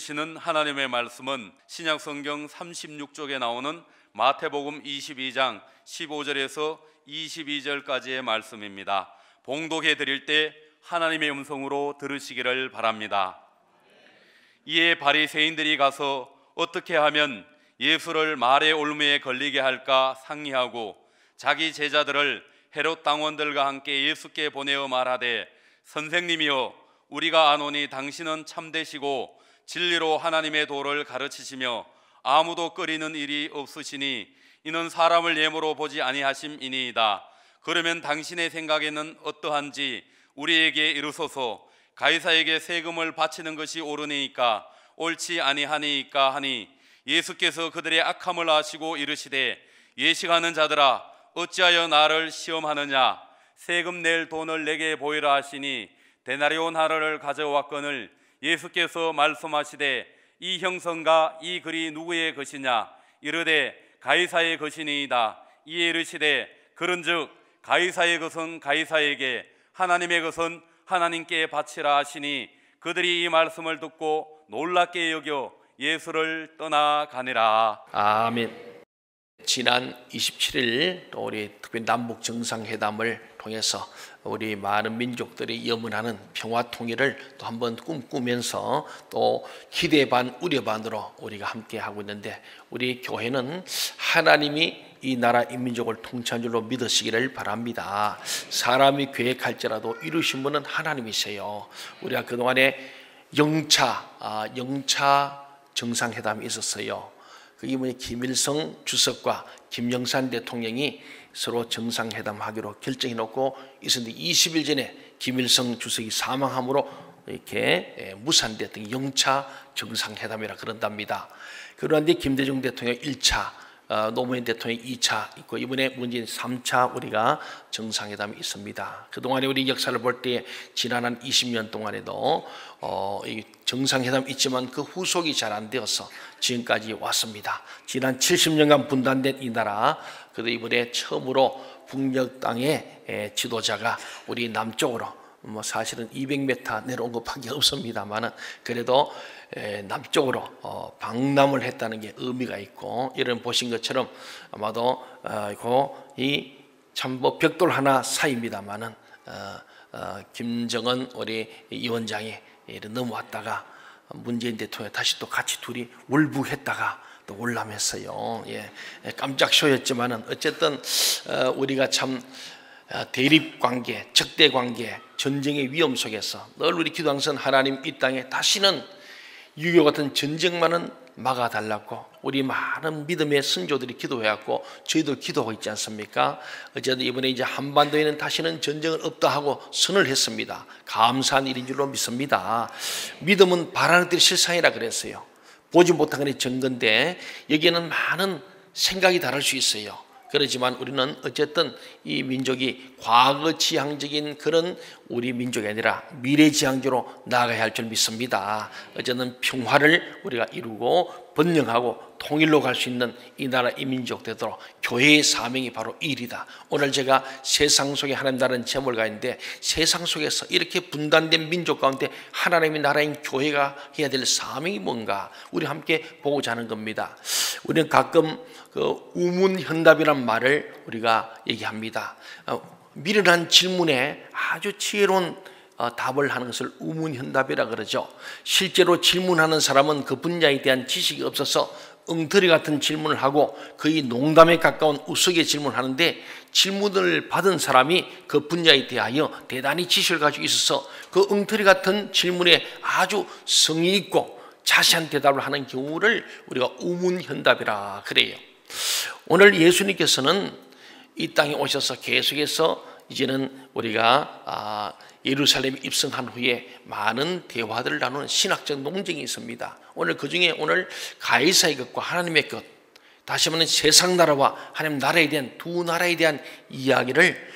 주시는 하나님의 말씀은 신약성경 36쪽에 나오는 마태복음 22장 15절에서 22절까지의 말씀입니다. 봉독해 드릴 때 하나님의 음성으로 들으시기를 바랍니다. 이에 바리새인들이 가서 어떻게 하면 예수를 말의 올무에 걸리게 할까 상의하고 자기 제자들을 헤롯 당원들과 함께 예수께 보내어 말하되, 선생님이여, 우리가 아노니 당신은 참되시고 진리로 하나님의 도를 가르치시며 아무도 꺼리는 일이 없으시니 이는 사람을 예모로 보지 아니하심이니이다. 그러면 당신의 생각에는 어떠한지 우리에게 이르소서. 가이사에게 세금을 바치는 것이 옳으니까 옳지 아니하니까 하니, 예수께서 그들의 악함을 아시고 이르시되, 예식하는 자들아, 어찌하여 나를 시험하느냐? 세금 낼 돈을 내게 보이라 하시니 데나리온 하나를 가져왔거늘 예수께서 말씀하시되, 이 형성과 이 글이 누구의 것이냐? 이르되 가이사의 것이니이다. 이에 이르시되, 그런즉 가이사의 것은 가이사에게, 하나님의 것은 하나님께 바치라 하시니, 그들이 이 말씀을 듣고 놀랍게 여겨 예수를 떠나가니라. 아멘. 지난 27일 우리 특별히 남북 정상회담을 통해서 우리 많은 민족들이 염원하는 평화 통일을 또 한번 꿈꾸면서 또 기대 반 우려 반으로 우리가 함께 하고 있는데, 우리 교회는 하나님이 이 나라 인민족을 통치한 줄로 믿으시기를 바랍니다. 사람이 계획할지라도 이루신 분은 하나님이세요. 우리가 그동안에 영차 정상회담이 있었어요. 이번에 김일성 주석과 김영삼 대통령이 서로 정상회담하기로 결정해놓고 있었는데, 20일 전에 김일성 주석이 사망함으로 이렇게 무산됐던 영차 정상회담이라 그런답니다. 그런데 김대중 대통령 1차, 노무현 대통령 2차 있고 이번에 문재인 3차 우리가 정상회담이 있습니다. 그동안에 우리 역사를 볼 때 지난 한 20년 동안에도 이 정상회담 있지만 그 후속이 잘 안 되어서 지금까지 왔습니다. 지난 70년간 분단된 이 나라, 그래도 이번에 처음으로 북녘 땅의 지도자가 우리 남쪽으로, 사실은 200m 내려온 것밖에 없습니다만은 그래도 남쪽으로 방남을 했다는 게 의미가 있고, 이런 보신 것처럼 아마도 이 참 뭐 벽돌 하나 사이입니다만은 김정은 우리 위원장이 넘어왔다가 문재인 대통령 다시 또 같이 둘이 월북했다가 또 올람했어요. 예, 깜짝 쇼였지만은 어쨌든 우리가 참 대립관계, 적대관계, 전쟁의 위험 속에서 늘 우리 기도하는 하나님, 이 땅에 다시는 6.25 같은 전쟁만은 막아달라고 우리 많은 믿음의 선조들이 기도해왔고 저희도 기도하고 있지 않습니까? 어쨌든 이번에 이제 한반도에는 다시는 전쟁은 없다 하고 선을 했습니다. 감사한 일인 줄로 믿습니다. 믿음은 바라는 뜻이 실상이라 그랬어요. 보지 못한 것이 증거인데 여기에는 많은 생각이 다를 수 있어요. 그렇지만 우리는 어쨌든 이 민족이 과거지향적인 그런 우리 민족이 아니라 미래지향적으로 나아가야 할 줄 믿습니다. 어쨌든 평화를 우리가 이루고 번영하고 통일로 갈 수 있는 이 나라 이 민족 되도록 교회의 사명이 바로 이 일이다. 오늘 제가 세상 속에 하나님 나라는 제목을 가는데, 세상 속에서 이렇게 분단된 민족 가운데 하나님의 나라인 교회가 해야 될 사명이 뭔가 우리 함께 보고자 하는 겁니다. 우리는 가끔 그 우문현답이란 말을 우리가 얘기합니다. 미련한 질문에 아주 지혜로운 답을 하는 것을 우문현답이라 그러죠. 실제로 질문하는 사람은 그 분야에 대한 지식이 없어서 엉터리 같은 질문을 하고 거의 농담에 가까운 우스개 질문하는데, 질문을 받은 사람이 그 분야에 대하여 대단히 지식을 가지고 있어서 그 엉터리 같은 질문에 아주 성의 있고 자세한 대답을 하는 경우를 우리가 우문현답이라 그래요. 오늘 예수님께서는 이 땅에 오셔서 계속해서 이제는 우리가 예루살렘에 입성한 후에 많은 대화들을 나누는 신학적 논쟁이 있습니다. 오늘 그 중에 오늘 가이사의 것과 하나님의 것, 다시 말하면 세상 나라와 하나님 나라에 대한 두 나라에 대한 이야기를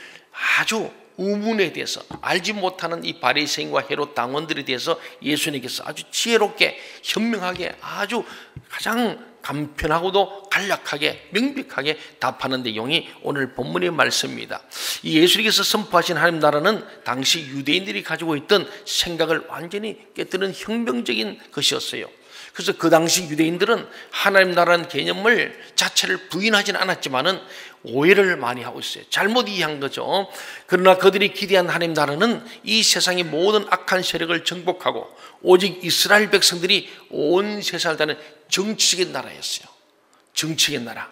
아주 우문에 대해서 알지 못하는 이 바리새인과 헤롯 당원들에 대해서 예수님께서 아주 지혜롭게 현명하게 아주 가장 간편하고도 간략하게 명백하게 답하는 내용이 오늘 본문의 말씀입니다. 이 예수님께서 선포하신 하나님 나라는 당시 유대인들이 가지고 있던 생각을 완전히 깨뜨리는 혁명적인 것이었어요. 그래서 그 당시 유대인들은 하나님 나라는 개념을 자체를 부인하지는 않았지만은 오해를 많이 하고 있어요. 잘못 이해한 거죠. 그러나 그들이 기대한 하나님 나라는 이 세상의 모든 악한 세력을 정복하고 오직 이스라엘 백성들이 온 세상을 다는 정치적인 나라였어요. 정치적인 나라.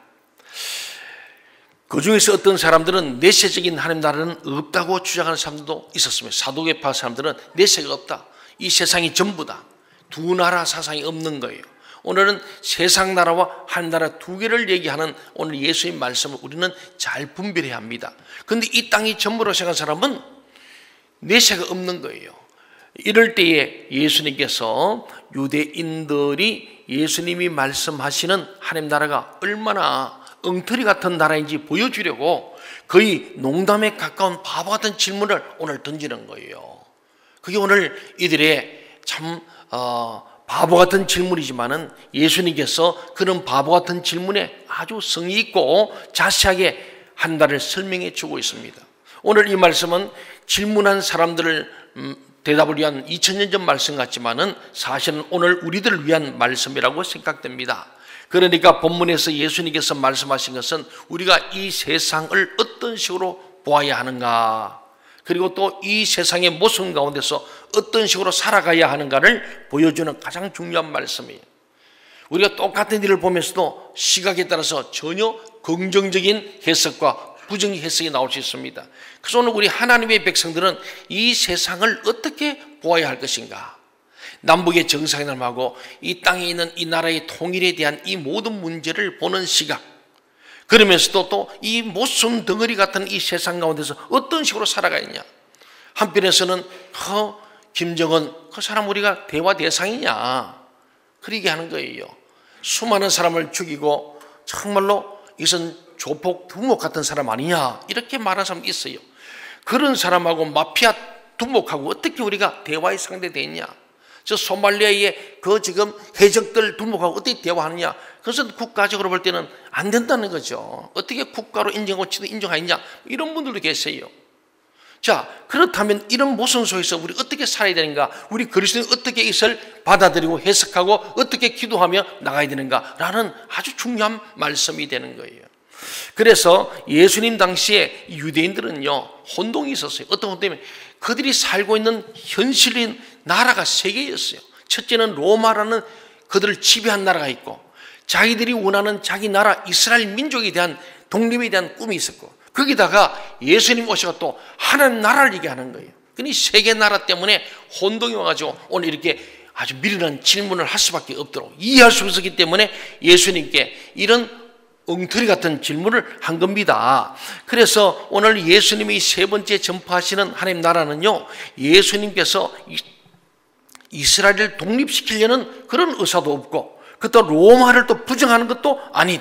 그 중에서 어떤 사람들은 내세적인 하나님 나라는 없다고 주장하는 사람들도 있었습니다. 사도계파 사람들은 내세가 없다. 이 세상이 전부다. 두 나라 사상이 없는 거예요. 오늘은 세상 나라와 한 나라 두 개를 얘기하는 오늘 예수님 말씀을 우리는 잘 분별해야 합니다. 그런데 이 땅이 전부로 생각한 사람은 내세가 없는 거예요. 이럴 때에 예수님께서 유대인들이 예수님이 말씀하시는 하나님 나라가 얼마나 엉터리 같은 나라인지 보여주려고 거의 농담에 가까운 바보 같은 질문을 오늘 던지는 거예요. 그게 오늘 이들의 참 바보 같은 질문이지만은 예수님께서 그런 바보 같은 질문에 아주 성의 있고 자세하게 한다를 설명해 주고 있습니다. 오늘 이 말씀은 질문한 사람들을 대답을 위한 2000년 전 말씀 같지만은 사실은 오늘 우리들을 위한 말씀이라고 생각됩니다. 그러니까 본문에서 예수님께서 말씀하신 것은 우리가 이 세상을 어떤 식으로 보아야 하는가, 그리고 또 이 세상의 모습 가운데서 어떤 식으로 살아가야 하는가를 보여주는 가장 중요한 말씀이에요. 우리가 똑같은 일을 보면서도 시각에 따라서 전혀 긍정적인 해석과 부정 해석이 나올 수 있습니다. 그래서 오늘 우리 하나님의 백성들은 이 세상을 어떻게 보아야 할 것인가, 남북의 정상회담하고 이 땅에 있는 이 나라의 통일에 대한 이 모든 문제를 보는 시각, 그러면서도 또 이 모순 덩어리 같은 이 세상 가운데서 어떤 식으로 살아가느냐. 한편에서는 김정은 그 사람 우리가 대화 대상이냐, 그러게 하는 거예요. 수많은 사람을 죽이고 정말로 이것은 조폭 두목 같은 사람 아니냐, 이렇게 말하는 사람이 있어요. 그런 사람하고 마피아 두목하고 어떻게 우리가 대화의 상대되느냐. 저 소말리아의 그 지금 해적들 두목하고 어떻게 대화하느냐. 그것은 국가적으로 볼 때는 안 된다는 거죠. 어떻게 국가로 인정하고 지도 인정하느냐, 이런 분들도 계세요. 자, 그렇다면 이런 모순 속에서 우리 어떻게 살아야 되는가, 우리 그리스도인은 어떻게 이것을 받아들이고 해석하고 어떻게 기도하며 나가야 되는가라는 아주 중요한 말씀이 되는 거예요. 그래서 예수님 당시에 유대인들은요, 혼동이 있었어요. 어떤 혼동이면 그들이 살고 있는 현실인 나라가 세 개였어요. 첫째는 로마라는 그들을 지배한 나라가 있고, 자기들이 원하는 자기 나라 이스라엘 민족에 대한 독립에 대한 꿈이 있었고, 거기다가 예수님 오셔서 또 하나님 나라를 얘기하는 거예요. 그러니 세계 나라 때문에 혼동이 와가지고 오늘 이렇게 아주 미련한 질문을 할 수밖에 없도록 이해할 수 없었기 때문에 예수님께 이런 엉터리 같은 질문을 한 겁니다. 그래서 오늘 예수님이 세 번째 전파하시는 하나님 나라는요, 예수님께서 이스라엘을 독립시키려는 그런 의사도 없고, 그것도 로마를 또 부정하는 것도 아닌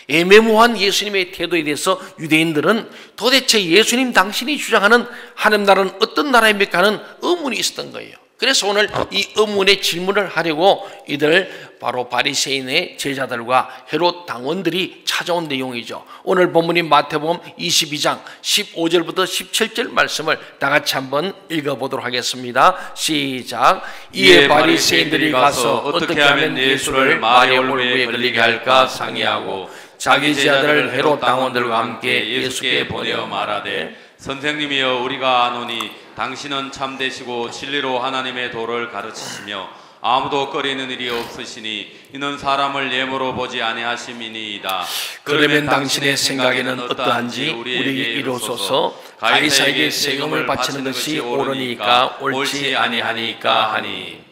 애매모호한 예수님의 태도에 대해서 유대인들은 도대체 예수님 당신이 주장하는 하나님 나라는 어떤 나라입니까 하는 의문이 있었던 거예요. 그래서 오늘 이 의문의 질문을 하려고 이들 바로 바리새인의 제자들과 헤롯 당원들이 찾아온 내용이죠. 오늘 본문인 마태복음 22장 15절부터 17절 말씀을 다 같이 한번 읽어보도록 하겠습니다. 시작. 이에 바리새인들이 가서 어떻게 하면 예수를 말의 올무에 걸리게 할까 상의하고 자기 제자들을 헤롯 당원들과 함께 예수께 보내어 말하되, 선생님이여, 우리가 아노니 당신은 참되시고 진리로 하나님의 도를 가르치시며 아무도 꺼리는 일이 없으시니 이는 사람을 예물로 보지 아니하심이니이다. 그러면 당신의 생각에는 어떠한지 우리에게 이루소서. 가이사에게 세금을 바치는 것이 옳으니까 옳지 아니하니까 하니.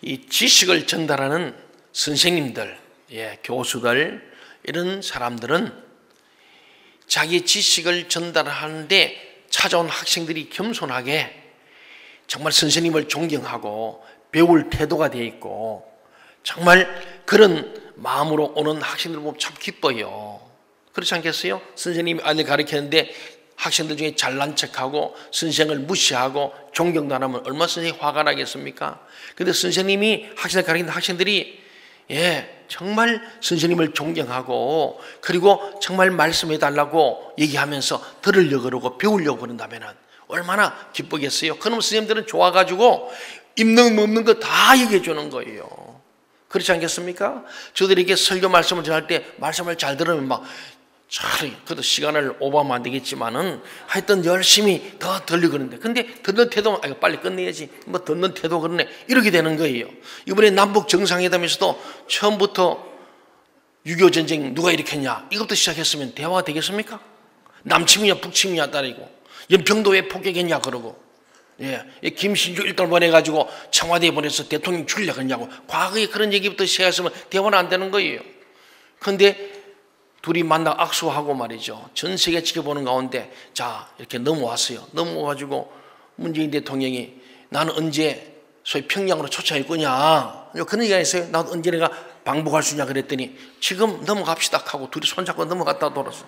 이 지식을 전달하는 선생님들, 교수들, 이런 사람들은 자기 지식을 전달하는데 찾아온 학생들이 겸손하게 정말 선생님을 존경하고 배울 태도가 되어 있고, 정말 그런 마음으로 오는 학생들 보면 참 기뻐요. 그렇지 않겠어요? 선생님이 아이들 가르치는데 학생들 중에 잘난 척하고 선생을 무시하고 존경도 안 하면 얼마나 선생님이 화가 나겠습니까? 근데 선생님이 학생을 가르치는 학생들이 정말 선생님을 존경하고, 그리고 정말 말씀해 달라고 얘기하면서 들으려고 그러고 배우려고 그런다면 얼마나 기쁘겠어요. 그럼 선생님들은 좋아가지고 입는 없는 거 다 얘기해 주는 거예요. 그렇지 않겠습니까? 저들에게 설교 말씀을 전할 때 말씀을 잘 들으면 막 그래도 시간을 오버하면 안 되겠지만은 하여튼 열심히 더 들리거든요. 근데 듣는 태도, 빨리 끝내야지. 뭐 듣는 태도 그러네. 이렇게 되는 거예요. 이번에 남북 정상회담에서도 처음부터 6.25 전쟁 누가 일으켰냐 이것부터 시작했으면 대화가 되겠습니까? 남침이냐 북침이냐 따르고 연평도 왜 폭격했냐 그러고 김신주 일단 보내가지고 청와대에 보내서 대통령 죽이려고 했냐고 과거에 그런 얘기부터 시작했으면 대화는 안 되는 거예요. 그런데 둘이 만나 악수하고 말이죠. 전 세계 지켜보는 가운데 자 이렇게 넘어왔어요. 넘어가지고 문재인 대통령이 나는 언제 소위 평양으로 초청할 거냐 그런 얘기가 있어요. 나도 언제 내가 방북할 수 있냐 그랬더니 지금 넘어갑시다 하고 둘이 손잡고 넘어갔다 돌아서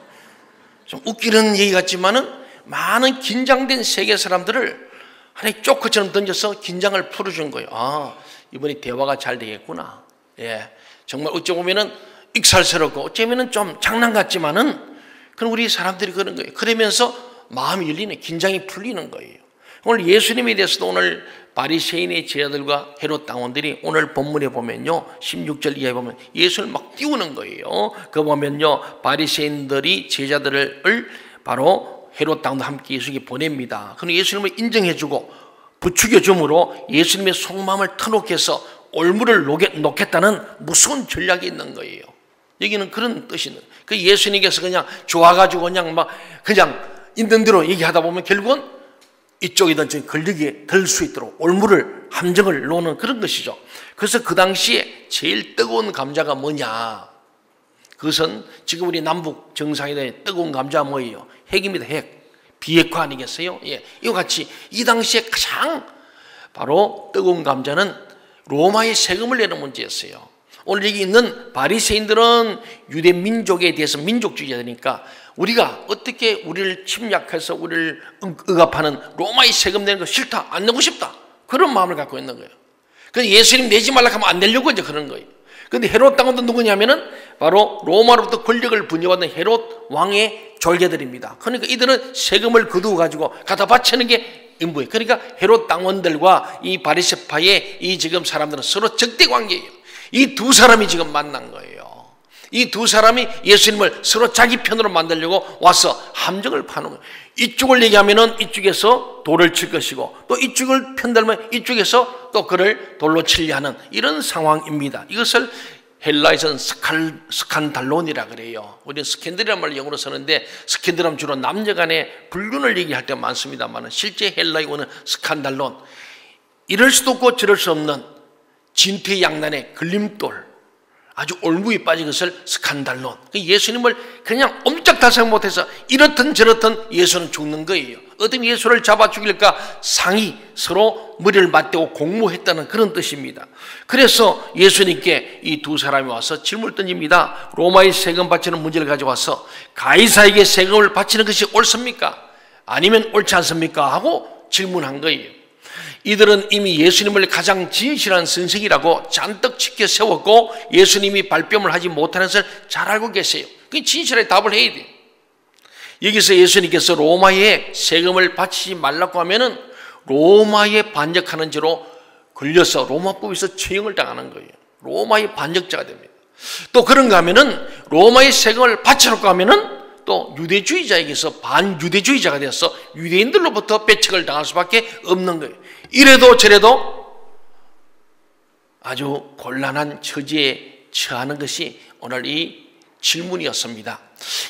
좀 웃기는 얘기 같지만은 많은 긴장된 세계 사람들을 하나의 쪼크처럼 던져서 긴장을 풀어준 거예요. 아 이번에 대화가 잘 되겠구나. 정말 어찌 보면은 익살스럽고 어쩌면은 좀 장난 같지만은 그런 우리 사람들이 그런 거예요. 그러면서 마음이 열리는 긴장이 풀리는 거예요. 오늘 예수님에 대해서도 오늘 바리새인의 제자들과 헤롯 당원들이 오늘 본문에 보면요 16절 이하에 보면 예수를 막 띄우는 거예요. 그거 보면요 바리새인들이 제자들을 바로 헤롯 당원과 함께 예수에게 보냅니다. 그럼 예수님을 인정해주고 부추겨줌으로 예수님의 속마음을 터놓게 해서 올무를 놓겠다는 무서운 전략이 있는 거예요. 여기는 그런 뜻이 있는 거예요. 그 예수님께서 그냥 좋아가지고 그냥 있는 대로 얘기하다 보면 결국은 이쪽이든 저기 걸리게 될 수 있도록 올무를 함정을 놓는 그런 것이죠. 그래서 그 당시에 제일 뜨거운 감자가 뭐냐? 그것은 지금 우리 남북 정상회담의 뜨거운 감자가 뭐예요? 핵입니다. 핵. 비핵화 아니겠어요? 이와 같이 이 당시에 가장 바로 뜨거운 감자는 로마의 세금을 내는 문제였어요. 오늘 여기 있는 바리새인들은 유대 민족에 대해서 민족주의자들이니까 우리가 어떻게 우리를 침략해서 우리를 억압하는 로마의 세금 내는 거 싫다, 안 내고 싶다 그런 마음을 갖고 있는 거예요. 그래서 예수님 내지 말라고 하면 안 내려고 이제 그런 거예요. 그런데 헤롯 당원도 누구냐면은 바로 로마로부터 권력을 분여받는 헤롯 왕의 졸개들입니다. 그러니까 이들은 세금을 거두어 가지고 갖다 바치는 게 임무예요. 그러니까 헤롯 당원들과 이 바리새파의 이 지금 사람들은 서로 적대 관계예요. 이 두 사람이 지금 만난 거예요. 이 두 사람이 예수님을 서로 자기 편으로 만들려고 와서 함정을 파는 거예요. 이쪽을 얘기하면은 이쪽에서 돌을 칠 것이고 또 이쪽을 편들면 이쪽에서 또 그를 돌로 치려 하는 이런 상황입니다. 이것을 헬라에서는 스칸달론이라 그래요. 우리는 스캔들이라는 말을 영어로 쓰는데 스캔들은 주로 남녀 간의 불륜을 얘기할 때 많습니다만 실제 헬라의 원은 스칸달론. 이럴 수도 없고 저럴 수 없는 진퇴양난의 걸림돌, 아주 올무에 빠진 것을 스칸달론. 예수님을 그냥 옴짝달싹 못해서 이렇든 저렇든 예수는 죽는 거예요. 어떤 예수를 잡아 죽일까 상의 서로 머리를 맞대고 공모했다는 그런 뜻입니다. 그래서 예수님께 이 두 사람이 와서 질문을 던집니다. 로마의 세금 바치는 문제를 가져와서 가이사에게 세금을 바치는 것이 옳습니까? 아니면 옳지 않습니까? 하고 질문한 거예요. 이들은 이미 예수님을 가장 진실한 선생이라고 잔뜩 지켜 세웠고 예수님이 발뺌을 하지 못하는 것을 잘 알고 계세요. 그 진실하게 답을 해야 돼요. 여기서 예수님께서 로마에 세금을 바치지 말라고 하면은 로마에 반역하는 죄로 걸려서 로마법에서 처형을 당하는 거예요. 로마의 반역자가 됩니다. 또 그런가 하면은 로마의 세금을 바치라고 하면은 또 유대주의자에게서 반유대주의자가 되어서 유대인들로부터 배척을 당할 수밖에 없는 거예요. 이래도 저래도 아주 곤란한 처지에 처하는 것이 오늘 이 질문이었습니다.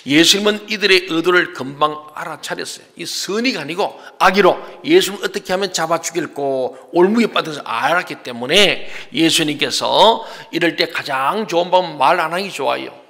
예수님은 이들의 의도를 금방 알아차렸어요. 이 선의가 아니고 악의로 예수님을 어떻게 하면 잡아 죽일고 올무에 빠져서 알았기 때문에 예수님께서 이럴 때 가장 좋은 방법은 말 안 하기 좋아요.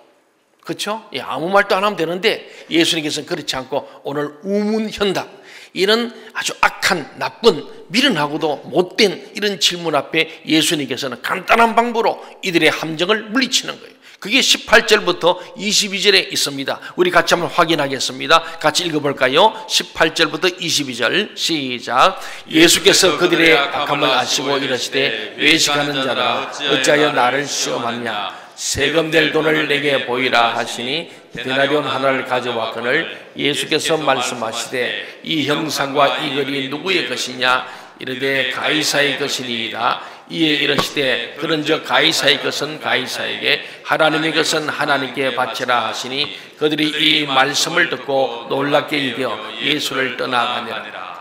그렇죠? 아무 말도 안 하면 되는데 예수님께서는 그렇지 않고 오늘 우문현답, 이런 아주 악한 나쁜 미련하고도 못된 이런 질문 앞에 예수님께서는 간단한 방법으로 이들의 함정을 물리치는 거예요. 그게 18절부터 22절에 있습니다. 우리 같이 한번 확인하겠습니다. 같이 읽어볼까요? 18절부터 22절 시작. 예수께서 그들의 악함을 아시고 이르시되 외식하는 자들아 어찌하여 나를 시험하느냐. 세금 낼 돈을 내게 보이라 하시니 데나리온 하나를 가져왔거늘 예수께서 말씀하시되 이 형상과 이 글이 누구의 것이냐. 이르되 가이사의 것이니이다. 이에 이르시되 그런즉 가이사의 것은 가이사에게 하나님의 것은 하나님께 바치라 하시니 그들이 이 말씀을 듣고 놀랍게 여겨 예수를 떠나가니라.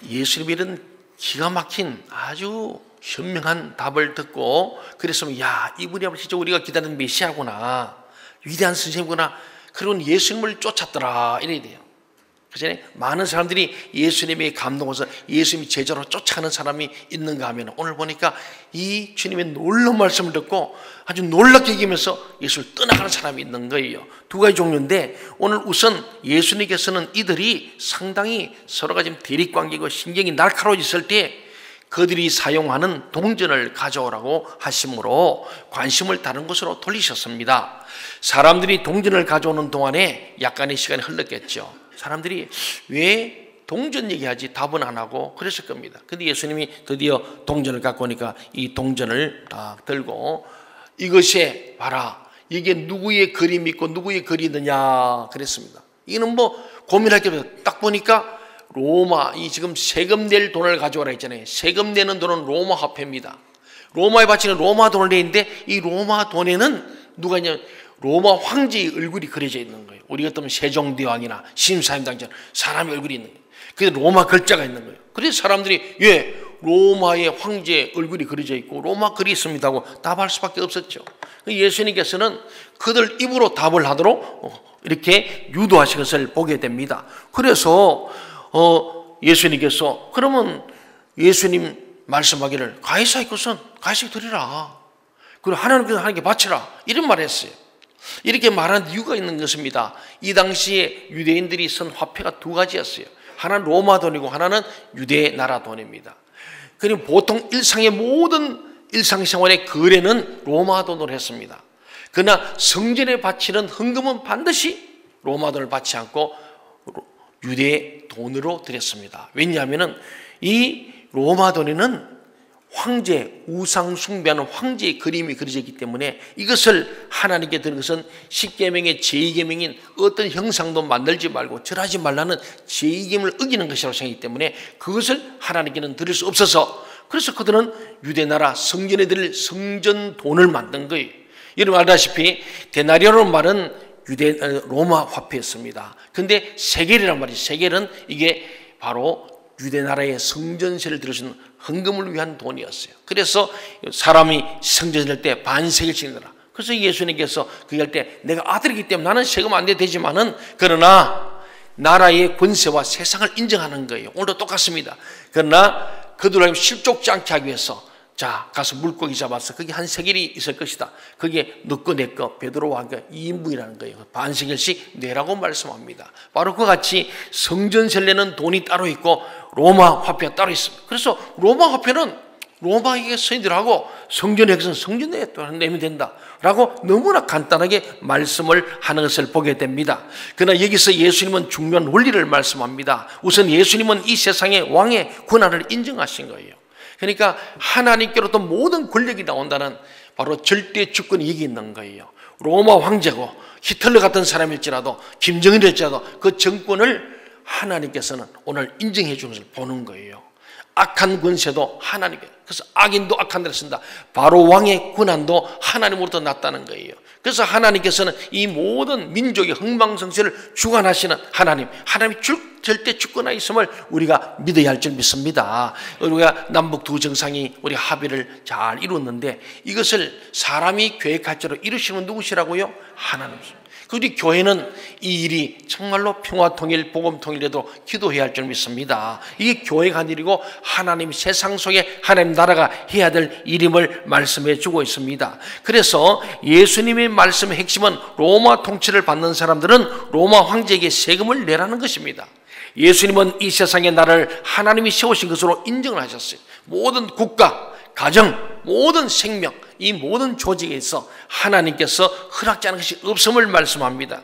예수님이 이런 기가 막힌 아주 현명한 답을 듣고 그랬으면 야, 이분이 진짜 우리가 기다리는 메시아구나, 위대한 선생님구나, 그런 예수님을 쫓았더라 이래야 돼요. 그전에 많은 사람들이 예수님의 감동해서 예수님이 제자로 쫓아가는 사람이 있는가 하면 오늘 보니까 이 주님의 놀라운 말씀을 듣고 아주 놀랍게 여기면서 예수를 떠나가는 사람이 있는 거예요. 두 가지 종류인데 오늘 우선 예수님께서는 이들이 상당히 서로가 지금 대립관계고 신경이 날카로워졌을 때 그들이 사용하는 동전을 가져오라고 하심으로 관심을 다른 곳으로 돌리셨습니다. 사람들이 동전을 가져오는 동안에 약간의 시간이 흘렀겠죠. 사람들이 왜 동전 얘기하지 답은 안 하고 그랬을 겁니다. 근데 예수님이 드디어 동전을 갖고 오니까 이 동전을 딱 들고 이것에 봐라, 이게 누구의 그림이 있고 누구의 글이 있느냐 그랬습니다. 이는 뭐 고민할 게 없어요. 딱 보니까 로마, 이 지금 세금 낼 돈을 가져오라 했잖아요. 세금 내는 돈은 로마 화폐입니다. 로마에 바치는 로마 돈을 내는데 이 로마 돈에는 누가 있냐면 로마 황제의 얼굴이 그려져 있는 거예요. 우리 같으면 세종대왕이나 심사임당처럼 사람의 얼굴이 있는 거예요. 그래서 로마 글자가 있는 거예요. 그래서 사람들이 예, 로마의 황제의 얼굴이 그려져 있고 로마 글이 있습니다 하고 답할 수밖에 없었죠. 예수님께서는 그들 입으로 답을 하도록 이렇게 유도하신 것을 보게 됩니다. 그래서 예수님께서 그러면 예수님 말씀하기를 가이사의 것은 가이사에게 드리라, 그리고 하나님께서 하나님께 바치라, 이런 말을 했어요. 이렇게 말한 이유가 있는 것입니다. 이 당시에 유대인들이 쓴 화폐가 두 가지였어요. 하나는 로마 돈이고 하나는 유대 나라 돈입니다. 그리고 보통 일상의 모든 일상생활의 거래는 로마 돈으로 했습니다. 그러나 성전에 바치는 헌금은 반드시 로마 돈을 받지 않고 유대 돈으로 드렸습니다. 왜냐하면 이 로마 돈에는 황제, 우상 숭배하는 황제의 그림이 그려져 있기 때문에 이것을 하나님께 드는 것은 십계명의 제2계명인 어떤 형상도 만들지 말고 절하지 말라는 제2계명을 어기는 것이라고 생각하기 때문에 그것을 하나님께는 드릴 수 없어서, 그래서 그들은 유대나라 성전에 드릴 성전 돈을 만든 거예요. 여러분 알다시피 데나리오라는 말은 로마 화폐였습니다. 근데 세겔이란 말이죠. 세겔은 이게 바로 유대나라의 성전세를 들으시는 헌금을 위한 돈이었어요. 그래서 사람이 성전을 낼 때 반세겔씩 내라. 그래서 예수님께서 그게 할 때 내가 아들이기 때문에 나는 세금 안 내도 되지만은 그러나 나라의 권세와 세상을 인정하는 거예요. 오늘도 똑같습니다. 그러나 그들을 실족지 않게 하기 위해서 자, 가서 물고기 잡았어. 거기 한 세겔이 있을 것이다. 그게 너 거 내 거 베드로와 함께 2인분이라는 거예요. 반세겔씩 내라고 말씀합니다. 바로 그와 같이 성전세를 내는 돈이 따로 있고 로마 화폐가 따로 있습니다. 그래서 로마 화폐는 로마에게 서인들하고 성전에게서는 성전에 내면 된다 라고 너무나 간단하게 말씀을 하는 것을 보게 됩니다. 그러나 여기서 예수님은 중요한 원리를 말씀합니다. 우선 예수님은 이 세상의 왕의 권한을 인정하신 거예요. 그러니까 하나님께로부터 모든 권력이 나온다는 바로 절대 주권이 여기 있는 거예요. 로마 황제고 히틀러 같은 사람일지라도 김정일일지라도 그 정권을 하나님께서는 오늘 인정해 주는 것을 보는 거예요. 악한 권세도 하나님께, 그래서 악인도 악한 데를 쓴다. 바로 왕의 권한도 하나님으로부터 났다는 거예요. 그래서 하나님께서는 이 모든 민족의 흥망성쇠를 주관하시는 하나님이 절대 주권하에 있음을 우리가 믿어야 할 줄 믿습니다. 우리가 남북 두 정상이 우리 합의를 잘 이루었는데 이것을 사람이 계획할 대로 이루시는 누구시라고요? 하나님이십니다. 우리 교회는 이 일이 정말로 평화통일, 복음통일에도 기도해야 할 줄 믿습니다. 이게 교회가 한 일이고 하나님 세상 속에 하나님 나라가 해야 될 일임을 말씀해 주고 있습니다. 그래서 예수님의 말씀의 핵심은 로마 통치를 받는 사람들은 로마 황제에게 세금을 내라는 것입니다. 예수님은 이 세상의 나라를 하나님이 세우신 것으로 인정을 하셨어요. 모든 국가, 가정, 모든 생명, 이 모든 조직에 있어 하나님께서 허락지 않은 것이 없음을 말씀합니다.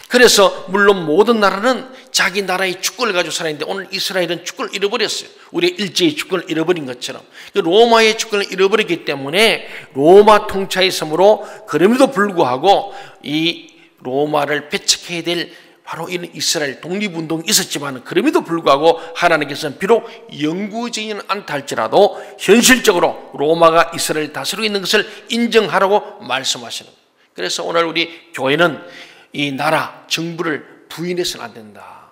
그래서 물론 모든 나라는 자기 나라의 주권을 가지고 살았는데 오늘 이스라엘은 주권을 잃어버렸어요. 우리의 일제의 주권을 잃어버린 것처럼 로마의 주권을 잃어버렸기 때문에 로마 통치에 있으므로 그럼에도 불구하고 이 로마를 배척해야 될 바로 이런 이스라엘 독립운동이 있었지만 그럼에도 불구하고 하나님께서는 비록 영구적이는 않다 할지라도 현실적으로 로마가 이스라엘을 다스리고 있는 것을 인정하라고 말씀하시는 거예요. 그래서 오늘 우리 교회는 이 나라 정부를 부인해서는 안 된다.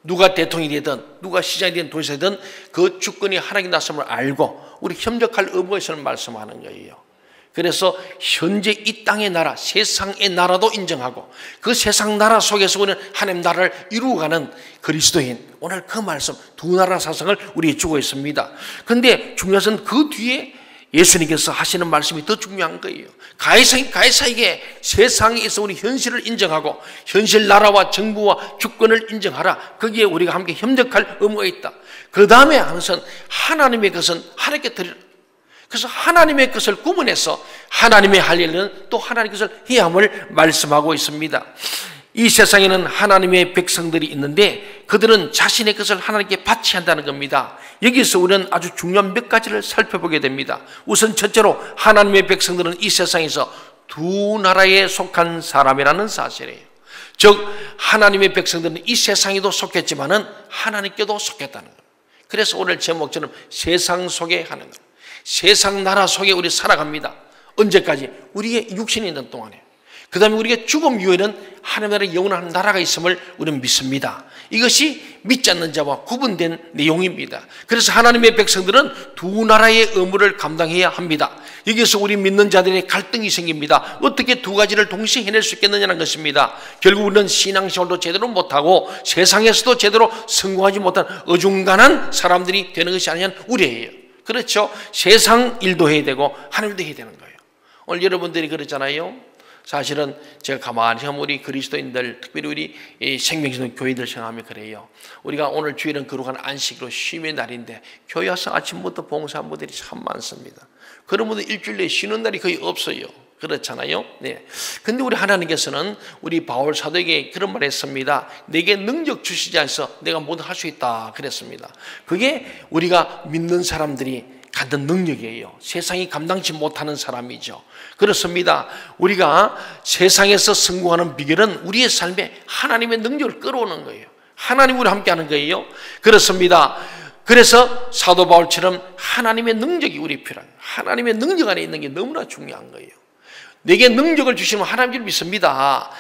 누가 대통령이 되든 누가 시장이 되든 도시되든 그 주권이 하나님의 나섬을 알고 우리 협력할 의무가 있음을 말씀하는 거예요. 그래서 현재 이 땅의 나라, 세상의 나라도 인정하고 그 세상 나라 속에서 우리는 하나님 나라를 이루어가는 그리스도인, 오늘 그 말씀 두 나라 사상을 우리에게 주고 있습니다. 그런데 중요한 것은 그 뒤에 예수님께서 하시는 말씀이 더 중요한 거예요. 가이사에게 세상에서 우리 현실을 인정하고 현실 나라와 정부와 주권을 인정하라. 거기에 우리가 함께 협력할 의무가 있다. 그 다음에 하는 것은 하나님의 것은 하나님께 드리라. 그래서 하나님의 것을 구분해서 하나님의 할 일은 또 하나님의 것을 해야 함을 말씀하고 있습니다. 이 세상에는 하나님의 백성들이 있는데 그들은 자신의 것을 하나님께 바쳐야 한다는 겁니다. 여기서 우리는 아주 중요한 몇 가지를 살펴보게 됩니다. 우선 첫째로 하나님의 백성들은 이 세상에서 두 나라에 속한 사람이라는 사실이에요. 즉 하나님의 백성들은 이 세상에도 속했지만은 하나님께도 속했다는 거예요. 그래서 오늘 제목처럼 세상 속에 하는 거예요. 세상 나라 속에 우리 살아갑니다. 언제까지? 우리의 육신이 있는 동안에. 그 다음에 우리가 죽음 이후에는 하나님 나라의 영원한 나라가 있음을 우리는 믿습니다. 이것이 믿지 않는 자와 구분된 내용입니다. 그래서 하나님의 백성들은 두 나라의 의무를 감당해야 합니다. 여기서 우리 믿는 자들의 갈등이 생깁니다. 어떻게 두 가지를 동시에 해낼 수 있겠느냐는 것입니다. 결국 우리는 신앙생활도 제대로 못하고 세상에서도 제대로 성공하지 못한 어중간한 사람들이 되는 것이 아니냐는 우려예요. 그렇죠? 세상 일도 해야 되고 하나님도 해야 되는 거예요. 오늘 여러분들이 그랬잖아요. 사실은 제가 가만히 하면 우리 그리스도인들, 특별히 우리 생명신앙 교회들 생각하면 그래요. 우리가 오늘 주일은 거룩한 안식으로 쉼의 날인데 교회 와서 아침부터 봉사한 분들이 참 많습니다. 그런 분들 일주일 내에 쉬는 날이 거의 없어요. 그렇잖아요. 네. 근데 우리 하나님께서는 우리 바울 사도에게 그런 말 했습니다. 내게 능력 주시지 않아서 내가 뭐든 할 수 있다 그랬습니다. 그게 우리가 믿는 사람들이 갖는 능력이에요. 세상이 감당치 못하는 사람이죠. 그렇습니다. 우리가 세상에서 성공하는 비결은 우리의 삶에 하나님의 능력을 끌어오는 거예요. 하나님으로 함께하는 거예요. 그렇습니다. 그래서 사도 바울처럼 하나님의 능력이 우리 필요해요. 하나님의 능력 안에 있는 게 너무나 중요한 거예요. 내게 능력을 주시면 하나님 줄 믿습니다.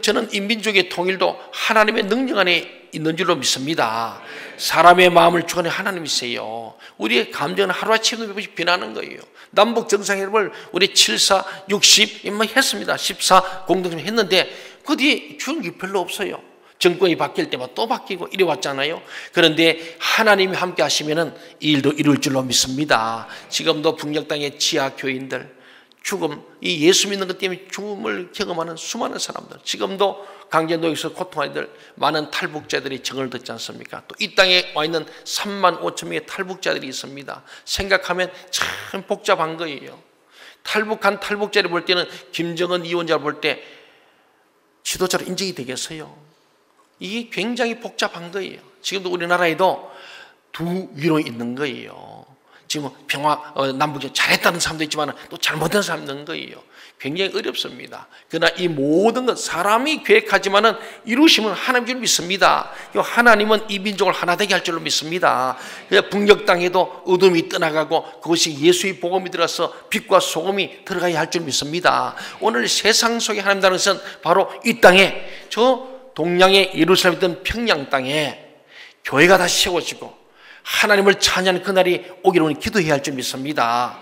저는 이 민족의 통일도 하나님의 능력 안에 있는 줄로 믿습니다. 사람의 마음을 주관해 하나님이세요. 우리의 감정은 하루아침에 몇 번씩 변하는 거예요. 남북 정상회담을 우리 7, 4, 60 했습니다. 14 공동점 했는데 그 뒤에 주는 게 별로 없어요. 정권이 바뀔 때마다 또 바뀌고 이래 왔잖아요. 그런데 하나님이 함께 하시면은 이 일도 이룰 줄로 믿습니다. 지금도 북녘 땅의 지하 교인들, 죽음, 이 예수 믿는 것 때문에 죽음을 경험하는 수많은 사람들, 지금도 강제노역에서 고통하는 이들, 많은 탈북자들이 정을 듣지 않습니까? 또 이 땅에 와 있는 3만 5천 명의 탈북자들이 있습니다. 생각하면 참 복잡한 거예요. 탈북한 탈북자를 볼 때는 김정은 이원자를 볼 때 지도자로 인정이 되겠어요? 이게 굉장히 복잡한 거예요. 지금도 우리나라에도 두 위로 있는 거예요. 지금 남북에 잘했다는 사람도 있지만 또 잘못한 사람도 있는 거예요. 굉장히 어렵습니다. 그러나 이 모든 것 사람이 계획하지만은 이루시면 하나님 줄 믿습니다. 하나님은 이 민족을 하나 되게 할 줄로 믿습니다. 북녘 땅에도 어둠이 떠나가고 그것이 예수의 복음이 들어서 빛과 소금이 들어가야 할 줄 믿습니다. 오늘 세상 속에 하나님 다는 것은 바로 이 땅에, 저 동양의 예루살렘 있던 평양 땅에 교회가 다시 세워지고 하나님을 찬양하는 그날이 오기를 우리는 기도해야 할 줄 믿습니다.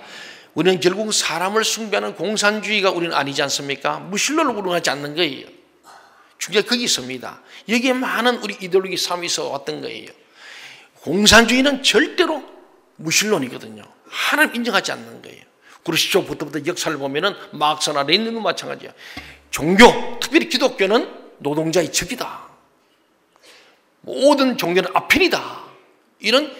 우리는 결국 사람을 숭배하는 공산주의가 우리는 아니지 않습니까? 무신론을 운영하지 않는 거예요. 중요한 거기 있습니다. 여기에 많은 우리 이데올로기 싸움이 있어 왔던 거예요. 공산주의는 절대로 무신론이거든요. 하나님 인정하지 않는 거예요. 그루시초부터 역사를 보면은 막스나 레닌도 마찬가지야. 종교, 특별히 기독교는 노동자의 적이다. 모든 종교는 아편이다. 이런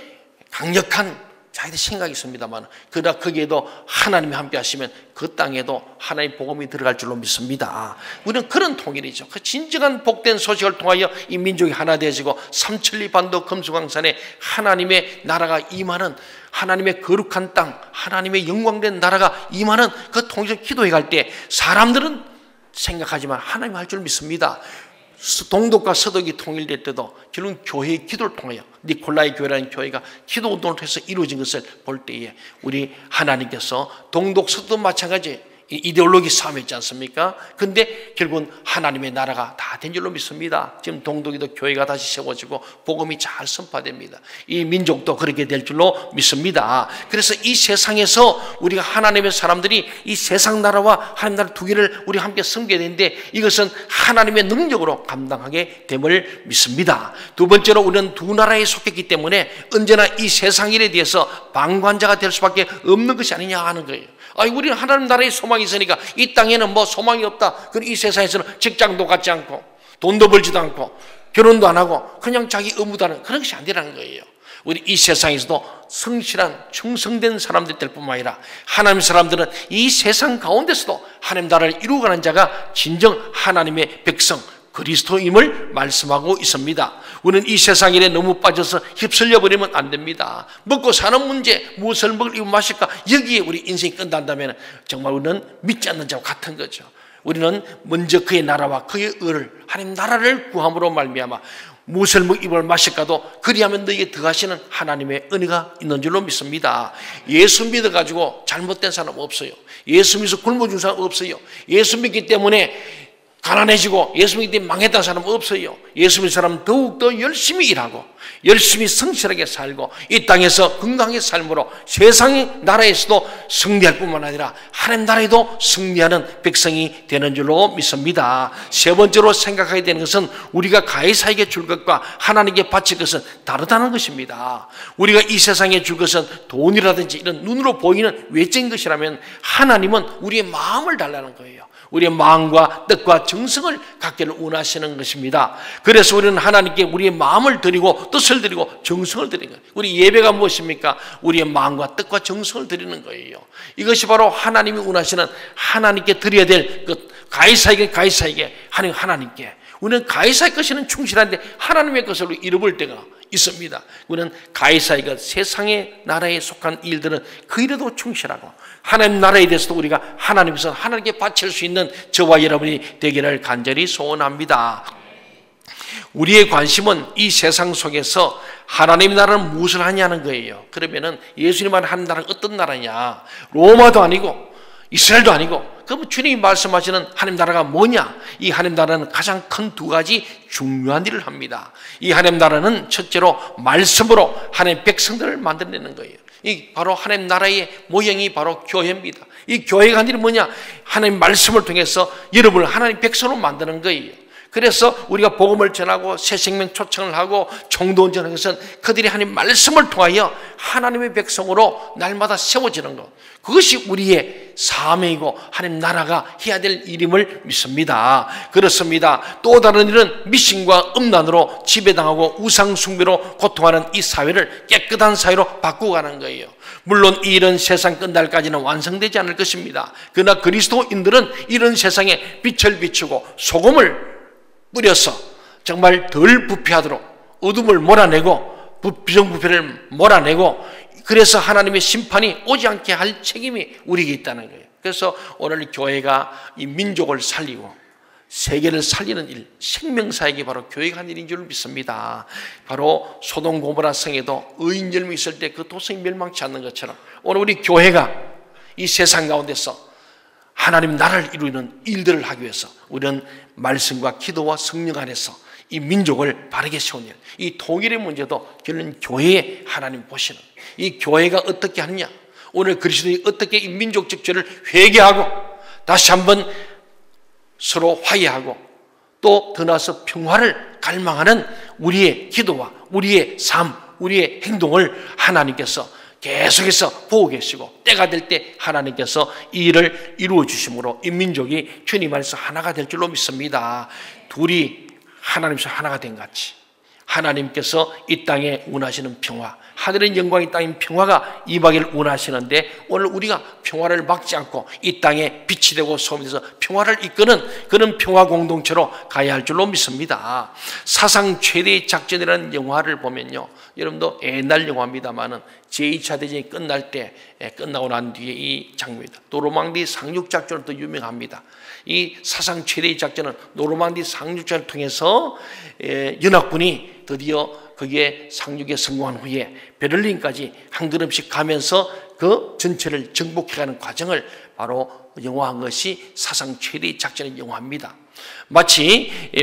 강력한 자기들 생각이 있습니다만, 그러나 거기에도 하나님이 함께 하시면 그 땅에도 하나님의 복음이 들어갈 줄로 믿습니다. 우리는 그런 통일이죠. 그 진정한 복된 소식을 통하여 이 민족이 하나 되어지고 삼천리 반도 금수강산에 하나님의 나라가 임하는, 하나님의 거룩한 땅, 하나님의 영광된 나라가 임하는 그 통일을 기도해 갈 때 사람들은 생각하지만 하나님이 할 줄 믿습니다. 동독과 서독이 통일될 때도 결국은 교회의 기도를 통하여 니콜라이 교회라는 교회가 기도 운동을 통해서 이루어진 것을 볼 때에 우리 하나님께서 동독 서독도 마찬가지 이데올로기 싸움이었지 않습니까? 근데 결국은 하나님의 나라가 다 된 줄로 믿습니다. 지금 동독에도 교회가 다시 세워지고 복음이 잘 선포됩니다. 이 민족도 그렇게 될 줄로 믿습니다. 그래서 이 세상에서 우리가 하나님의 사람들이 이 세상 나라와 하나님 나라 두 개를 우리 함께 섬겨야 되는데 이것은 하나님의 능력으로 감당하게 됨을 믿습니다. 두 번째로 우리는 두 나라에 속했기 때문에 언제나 이 세상 일에 대해서 방관자가 될 수밖에 없는 것이 아니냐 하는 거예요. 우리는 하나님 나라의 소망이 있으니까 이 땅에는 뭐 소망이 없다. 그럼 이 세상에서는 직장도 갖지 않고 돈도 벌지도 않고 결혼도 안 하고 그냥 자기 의무도 하는 그런 것이 아니라는 거예요. 우리 이 세상에서도 성실한 충성된 사람들 될 뿐만 아니라 하나님 사람들은 이 세상 가운데서도 하나님 나라를 이루어가는 자가 진정 하나님의 백성 그리스도임을 말씀하고 있습니다. 우리는 이 세상 일에 너무 빠져서 휩쓸려 버리면 안 됩니다. 먹고 사는 문제, 무엇을 먹을 이거 마실까 여기에 우리 인생이 끝난다면 정말 우리는 믿지 않는 자와 같은 거죠. 우리는 먼저 그의 나라와 그의 의를 하나님 나라를 구함으로 말미암아 무엇을 먹을 입을 마실까도 그리하면 너에게 더하시는 하나님의 은혜가 있는 줄로 믿습니다. 예수 믿어가지고 잘못된 사람 없어요. 예수 믿어서 굶어 죽은 사람 없어요. 예수 믿기 때문에 가난해지고 예수 믿기 때문에 망했다는 사람은 없어요. 예수 믿는 사람은 더욱더 열심히 일하고 열심히 성실하게 살고 이 땅에서 건강하게 삶으로 세상의 나라에서도 승리할 뿐만 아니라 하나님 나라에도 승리하는 백성이 되는 줄로 믿습니다. 세 번째로 생각하게 되는 것은 우리가 가이사에게 줄 것과 하나님께 바칠 것은 다르다는 것입니다. 우리가 이 세상에 줄 것은 돈이라든지 이런 눈으로 보이는 외적인 것이라면 하나님은 우리의 마음을 달라는 거예요. 우리의 마음과 뜻과 정성을 갖기를 원하시는 것입니다. 그래서 우리는 하나님께 우리의 마음을 드리고 뜻을 드리고 정성을 드리는 거예요. 우리 예배가 무엇입니까? 우리의 마음과 뜻과 정성을 드리는 거예요. 이것이 바로 하나님이 원하시는 하나님께 드려야 될 것. 가이사에게 하나님께 우리는 가이사의 것에는 충실한데 하나님의 것으로 잃어버릴 때가 있습니다. 우리는 가이사의 것, 세상의 나라에 속한 일들은 그 일에도 충실하고 하나님 나라에 대해서도 우리가 하나님께서 하나님께 바칠 수 있는 저와 여러분이 되기를 간절히 소원합니다. 우리의 관심은 이 세상 속에서 하나님의 나라는 무엇을 하냐는 거예요. 그러면은 예수님 말하는 하나님 나라는 어떤 나라냐? 로마도 아니고 이스라엘도 아니고 그럼 주님이 말씀하시는 하나님 나라가 뭐냐? 이 하나님 나라는 가장 큰 두 가지 중요한 일을 합니다. 이 하나님 나라는 첫째로 말씀으로 하나님 백성들을 만들어내는 거예요. 이 바로 하나님 나라의 모형이 바로 교회입니다. 이 교회가 한 일이 뭐냐? 하나님 말씀을 통해서 여러분을 하나님 백성으로 만드는 거예요. 그래서 우리가 복음을 전하고 새 생명 초청을 하고 총도 운전하는 것은 그들이 하나님 말씀을 통하여 하나님의 백성으로 날마다 세워지는 것. 그것이 우리의 사명이고 하나님 나라가 해야 될 일임을 믿습니다. 그렇습니다. 또 다른 일은 미신과 음란으로 지배당하고 우상 숭배로 고통하는 이 사회를 깨끗한 사회로 바꾸고 가는 거예요. 물론 이 일은 세상 끝날까지는 완성되지 않을 것입니다. 그러나 그리스도인들은 이런 세상에 빛을 비추고 소금을 뿌려서 정말 덜 부패하도록 어둠을 몰아내고 비정부패를 몰아내고 그래서 하나님의 심판이 오지 않게 할 책임이 우리에게 있다는 거예요. 그래서 오늘 교회가 이 민족을 살리고 세계를 살리는 일, 생명사역이 바로 교회가 한 일인 줄 믿습니다. 바로 소돔 고모라 성에도 의인 열매 있을 때 그 도성이 멸망치 않는 것처럼 오늘 우리 교회가 이 세상 가운데서 하나님 나라를 이루는 일들을 하기 위해서 우리는 말씀과 기도와 성령 안에서 이 민족을 바르게 세우는 일, 이 통일의 문제도 결국은 교회에 하나님 보시는 이 교회가 어떻게 하느냐, 오늘 그리스도인이 어떻게 이 민족적 죄를 회개하고 다시 한번 서로 화해하고 또 더 나아서 평화를 갈망하는 우리의 기도와 우리의 삶, 우리의 행동을 하나님께서 계속해서 보고 계시고 때가 될 때 하나님께서 이 일을 이루어 주심으로 이 민족이 주님 안에서 하나가 될 줄로 믿습니다. 둘이 하나님께서 하나가 된 같이 하나님께서 이 땅에 원하시는 평화, 하늘의 영광이 땅인 평화가 임하기를 원하시는데 오늘 우리가 평화를 막지 않고 이 땅에 빛이 되고 소금이 돼서 평화를 이끄는 그런 평화 공동체로 가야 할 줄로 믿습니다. 사상 최대의 작전이라는 영화를 보면요, 여러분도 옛날 영화입니다만은 제2차 대전이 끝날 때 끝나고 난 뒤에 이 장면입니다. 노르망디 상륙작전은 또 유명합니다. 이 사상 최대의 작전은 노르망디 상륙작전을 통해서 연합군이 드디어 거기에 상륙에 성공한 후에 베를린까지 한 걸음씩 가면서 그 전체를 정복해가는 과정을 바로 영화한 것이 사상 최대의 작전의 영화입니다.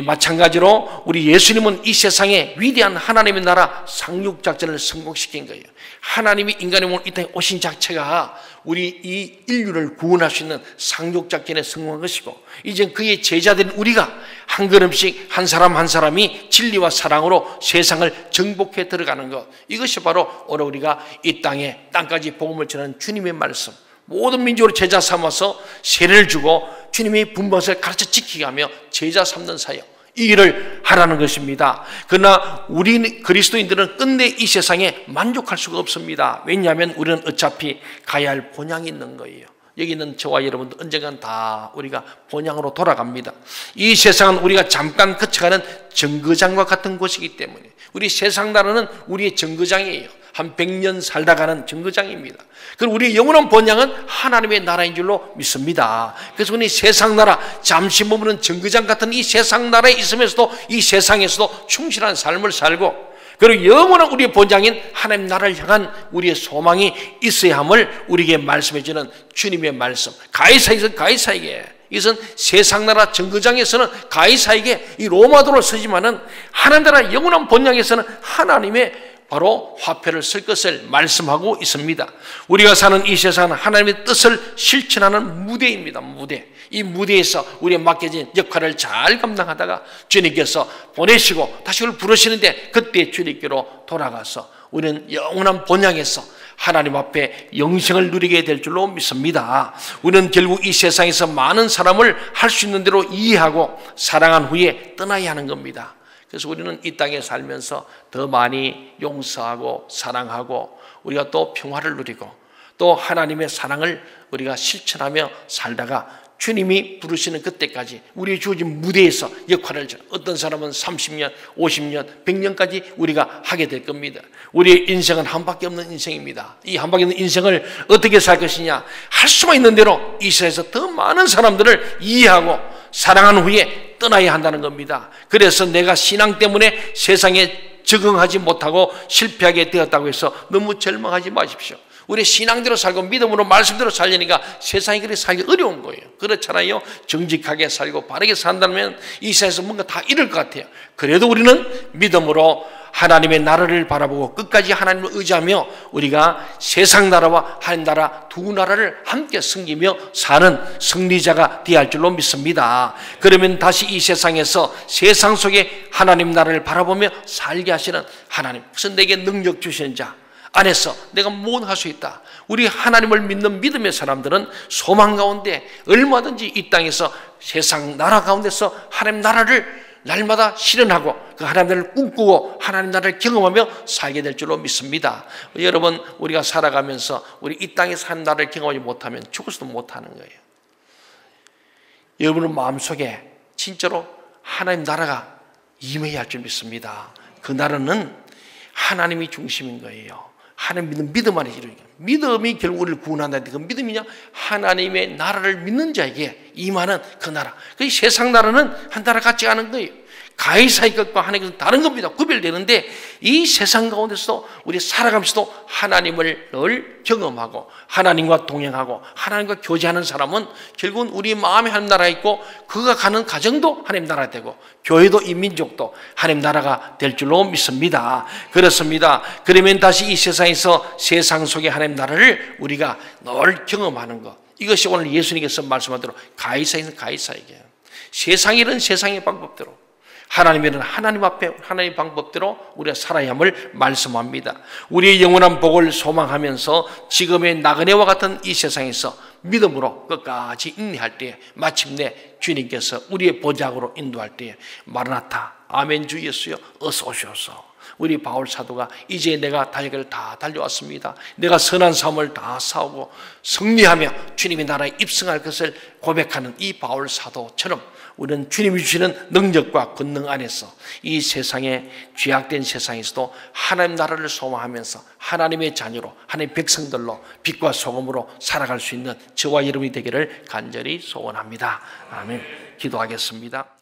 마찬가지로 우리 예수님은 이 세상에 위대한 하나님의 나라 상륙작전을 성공시킨 거예요. 하나님이 인간의 몸을 이 땅에 오신 자체가 우리 이 인류를 구원할 수 있는 상륙작전에 성공한 것이고, 이제 그의 제자들인 우리가 한 걸음씩 한 사람 한 사람이 진리와 사랑으로 세상을 정복해 들어가는 것, 이것이 바로 오늘 우리가 이 땅까지 복음을 전하는 주님의 말씀, 모든 민족으로 제자 삼아서 세례를 주고 주님의 분법을 가르쳐 지키게 하며 제자 삼는 사역, 이 일을 하라는 것입니다. 그러나 우리 그리스도인들은 끝내 이 세상에 만족할 수가 없습니다. 왜냐하면 우리는 어차피 가야 할 본향이 있는 거예요. 여기 있는 저와 여러분도 언젠간 다 우리가 본향으로 돌아갑니다. 이 세상은 우리가 잠깐 거쳐가는 정거장과 같은 곳이기 때문에, 우리 세상 나라는 우리의 정거장이에요. 한 100년 살다 가는 정거장입니다. 그리고 우리의 영원한 본향은 하나님의 나라인 줄로 믿습니다. 그래서 우리 세상 나라, 잠시 머무는 정거장 같은 이 세상 나라에 있으면서도 이 세상에서도 충실한 삶을 살고, 그리고 영원한 우리의 본향인 하나님 나라를 향한 우리의 소망이 있어야 함을 우리에게 말씀해 주는 주님의 말씀. 가이사에서 가이사에게, 이것은 세상 나라 정거장에서는 가이사에게 이 로마도를 쓰지만은 하나님 나라 영원한 본향에서는 하나님의 바로 화폐를 쓸 것을 말씀하고 있습니다. 우리가 사는 이 세상은 하나님의 뜻을 실천하는 무대입니다. 무대. 이 무대에서 우리의 맡겨진 역할을 잘 감당하다가 주님께서 보내시고 다시 우리를 부르시는데, 그때 주님께로 돌아가서 우리는 영원한 본향에서 하나님 앞에 영생을 누리게 될 줄로 믿습니다. 우리는 결국 이 세상에서 많은 사람을 할 수 있는 대로 이해하고 사랑한 후에 떠나야 하는 겁니다. 그래서 우리는 이 땅에 살면서 더 많이 용서하고 사랑하고, 우리가 또 평화를 누리고 또 하나님의 사랑을 우리가 실천하며 살다가 주님이 부르시는 그때까지 우리의 주어진 무대에서 역할을, 어떤 사람은 30년, 50년, 100년까지 우리가 하게 될 겁니다. 우리의 인생은 한 밖에 없는 인생입니다. 이 한 밖에 없는 인생을 어떻게 살 것이냐, 할 수만 있는 대로 이 세상에서 더 많은 사람들을 이해하고 사랑한 후에 떠나야 한다는 겁니다. 그래서 내가 신앙 때문에 세상에 적응하지 못하고 실패하게 되었다고 해서 너무 절망하지 마십시오. 우리 신앙대로 살고 믿음으로 말씀대로 살려니까 세상이 그렇게 살기 어려운 거예요. 그렇잖아요. 정직하게 살고 바르게 산다면 이 세상에서 뭔가 다 이룰 것 같아요. 그래도 우리는 믿음으로 하나님의 나라를 바라보고 끝까지 하나님을 의지하며 우리가 세상 나라와 하나님 나라 두 나라를 함께 섬기며 사는 승리자가 되어야 할 줄로 믿습니다. 그러면 다시 이 세상에서 세상 속에 하나님 나라를 바라보며 살게 하시는 하나님, 그래서 내게 능력 주시는 자 안에서 내가 무엇 할 수 있다. 우리 하나님을 믿는 믿음의 사람들은 소망 가운데 얼마든지 이 땅에서 세상 나라 가운데서 하나님 나라를 날마다 실현하고 그 하나님 나라를 꿈꾸고 하나님 나라를 경험하며 살게 될 줄로 믿습니다. 여러분, 우리가 살아가면서 우리 이 땅에서 하나님 나라를 경험하지 못하면 죽어서도 못하는 거예요. 여러분의 마음속에 진짜로 하나님 나라가 임해야 할 줄 믿습니다. 그 나라는 하나님이 중심인 거예요. 하나님 믿는 믿음 안에 이루는 거예요. 믿음이 결국 우리를 구원한다는데, 그 믿음이냐? 하나님의 나라를 믿는 자에게 임하는 그 나라. 그 세상 나라는 한 나라 같지 않은 거예요. 가이사의 것과 하나님의 것은 다른 겁니다. 구별되는데, 이 세상 가운데서 우리 살아가면서도 하나님을 늘 경험하고 하나님과 동행하고 하나님과 교제하는 사람은 결국은 우리 마음에 하나님 나라가 있고, 그가 가는 가정도 하나님 나라가 되고 교회도 이 민족도 하나님 나라가 될 줄로 믿습니다. 그렇습니다. 그러면 다시 이 세상에서 세상 속의 하나님 나라를 우리가 늘 경험하는 것, 이것이 오늘 예수님께서 말씀한 대로 가이사에는 가이사에게, 세상일은 세상의 방법대로, 하나님은 하나님 앞에 하나님의 방법대로 우리가 살아야 함을 말씀합니다. 우리의 영원한 복을 소망하면서 지금의 나그네와 같은 이 세상에서 믿음으로 끝까지 인내할 때에 마침내 주님께서 우리의 보좌로 인도할 때에 마라나타, 아멘 주 예수여 어서 오시옵소서, 우리 바울 사도가 이제 내가 달걀을 다 달려왔습니다. 내가 선한 싸움을 다 싸우고 승리하며 주님의 나라에 입성할 것을 고백하는 이 바울 사도처럼 우리는 주님이 주시는 능력과 권능 안에서 이 세상에 죄악된 세상에서도 하나님 나라를 소망하면서 하나님의 자녀로 하나님의 백성들로 빛과 소금으로 살아갈 수 있는 저와 여러분이 되기를 간절히 소원합니다. 아멘. 기도하겠습니다.